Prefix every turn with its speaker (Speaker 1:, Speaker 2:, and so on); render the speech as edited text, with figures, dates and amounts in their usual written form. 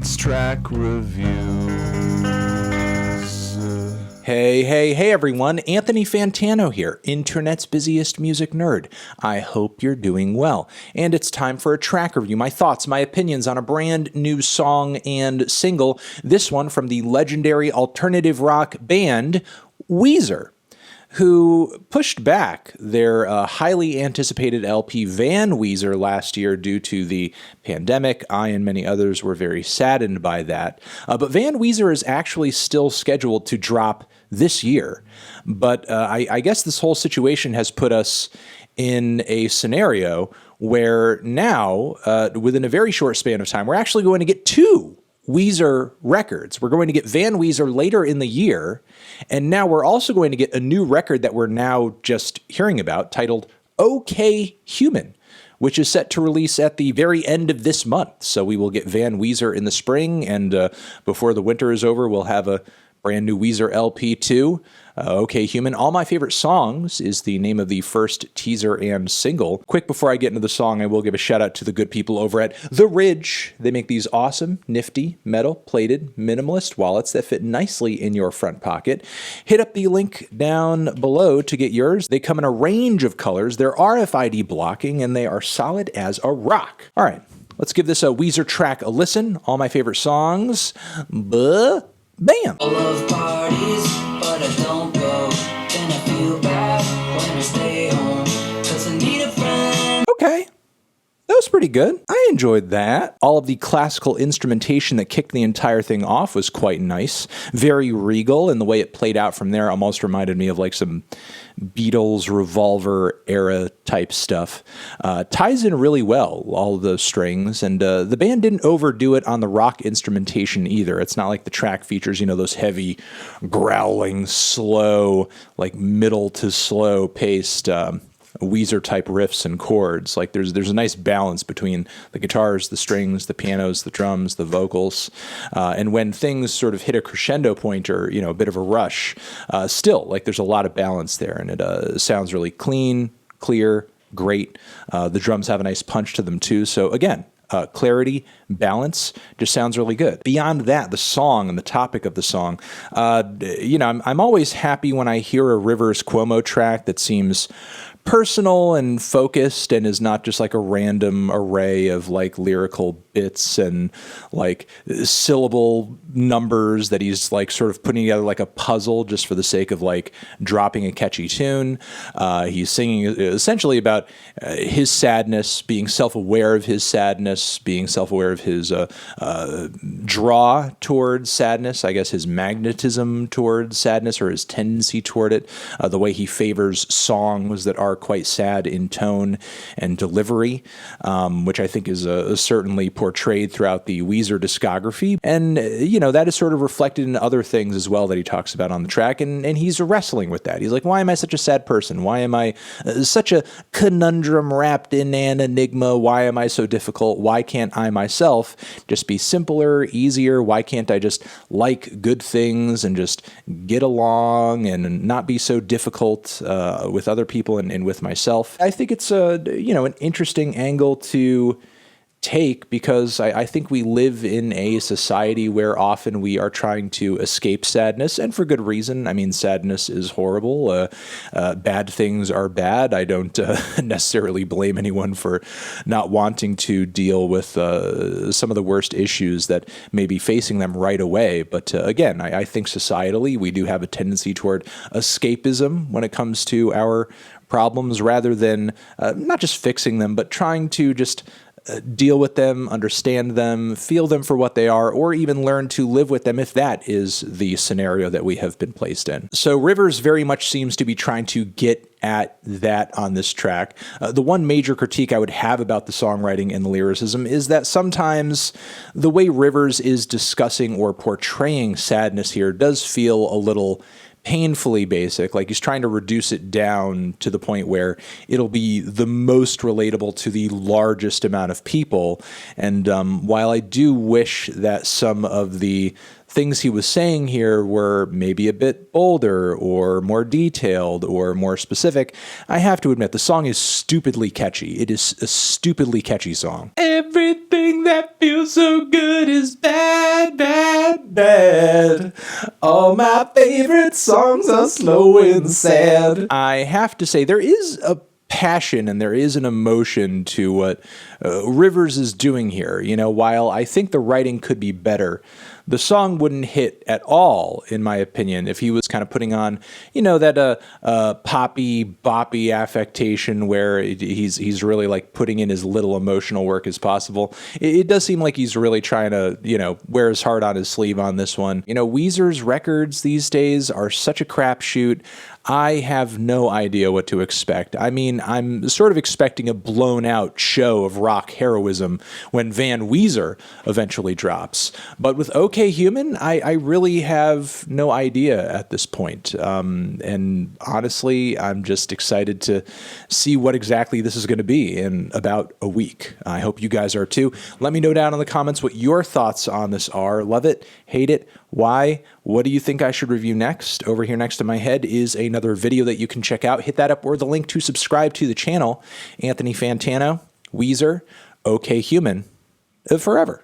Speaker 1: It's track reviews.
Speaker 2: Hey everyone, Anthony Fantano here, internet's busiest music nerd. I hope you're doing well. And it's time for a track review, my thoughts, my opinions on a brand new song and single, this one from the legendary alternative rock band Weezer, who pushed back their highly anticipated LP Van Weezer last year due to the pandemic. I and many others were very saddened by that. But Van Weezer is actually still scheduled to drop this year. But I guess this whole situation has put us in a scenario where now, within a very short span of time, we're actually going to get two Weezer records. We're going to get Van Weezer later in the year, and now we're also going to get a new record that we're now just hearing about titled OK Human, which is set to release at the very end of this month. So we will get Van Weezer in the spring, and before the winter is over, we'll have a brand new Weezer LP too. OK Human, All My Favorite Songs is the name of the first teaser and single. Quick before I get into the song, I will give a shout out to the good people over at The Ridge. They make these awesome, nifty, metal-plated, minimalist wallets that fit nicely in your front pocket. Hit up the link down below to get yours. They come in a range of colors. They're RFID blocking, and they are solid as a rock. All right, let's give this a Weezer track a listen. All My Favorite Songs. Bam!
Speaker 3: I love parties, but I don't go. Then I feel bad when I stay home, 'cause I need a friend.
Speaker 2: Okay. That was pretty good. I enjoyed that. All of the classical instrumentation that kicked the entire thing off was quite nice. Very regal, and the way it played out from there almost reminded me of like some Beatles Revolver era type stuff. Ties in really well, all of those strings, and the band didn't overdo it on the rock instrumentation either. It's not like the track features, you know, those heavy, growling, slow, like middle to slow paced Weezer type riffs and chords. Like there's a nice balance between the guitars, the strings, the pianos, the drums, the vocals, and when things sort of hit a crescendo point or, you know, a bit of a rush, still like there's a lot of balance there, and it sounds really clean, clear, great. The drums have a nice punch to them too. So again, clarity, balance, just sounds really good. Beyond that, the song and the topic of the song, you know, I'm always happy when I hear a Rivers Cuomo track that seems personal and focused and is not just like a random array of like lyrical bits and like syllable numbers that he's like sort of putting together like a puzzle just for the sake of like dropping a catchy tune. He's singing essentially about his sadness, being self-aware of his sadness, being self-aware of his draw towards sadness, I guess his magnetism towards sadness or his tendency toward it, the way he favors songs that are quite sad in tone and delivery, which I think is certainly portrayed throughout the Weezer discography. And, you know, that is sort of reflected in other things as well that he talks about on the track. And he's wrestling with that. He's like, why am I such a sad person? Why am I such a conundrum wrapped in an enigma? Why am I so difficult? Why can't I myself just be simpler, easier? Why can't I just like good things and just get along and not be so difficult with other people and with myself? I think it's you know, an interesting angle to take, because I think we live in a society where often we are trying to escape sadness, and for good reason. I mean, sadness is horrible. Bad things are bad. I don't necessarily blame anyone for not wanting to deal with some of the worst issues that may be facing them right away. But again, I think societally we do have a tendency toward escapism when it comes to our problems, rather than not just fixing them, but trying to just deal with them, understand them, feel them for what they are, or even learn to live with them if that is the scenario that we have been placed in. So Rivers very much seems to be trying to get at that on this track. The one major critique I would have about the songwriting and the lyricism is that sometimes the way Rivers is discussing or portraying sadness here does feel a little painfully basic. Like he's trying to reduce it down to the point where it'll be the most relatable to the largest amount of people. And while I do wish that some of the things he was saying here were maybe a bit bolder or more detailed or more specific, I have to admit the song is stupidly catchy. It is a stupidly catchy song. Everything that feels so good is bad, bad, bad. All my favorite songs are slow and sad. I have to say, there is a passion and there is an emotion to what Rivers is doing here. You know, while I think the writing could be better, the song wouldn't hit at all, in my opinion, if he was kind of putting on, you know, that poppy, boppy affectation where he's really like putting in as little emotional work as possible. It does seem like he's really trying to, you know, wear his heart on his sleeve on this one. You know, Weezer's records these days are such a crapshoot. I have no idea what to expect. I mean, I'm sort of expecting a blown out show of rock heroism when Van Weezer eventually drops. But with OK Human, I really have no idea at this point. And honestly, I'm just excited to see what exactly this is going to be in about a week. I hope you guys are too. Let me know down in the comments what your thoughts on this are. Love it, hate it, why? What do you think I should review next? Over here next to my head is another video that you can check out. Hit that up or the link to subscribe to the channel. Anthony Fantano, Weezer, OK Human, forever.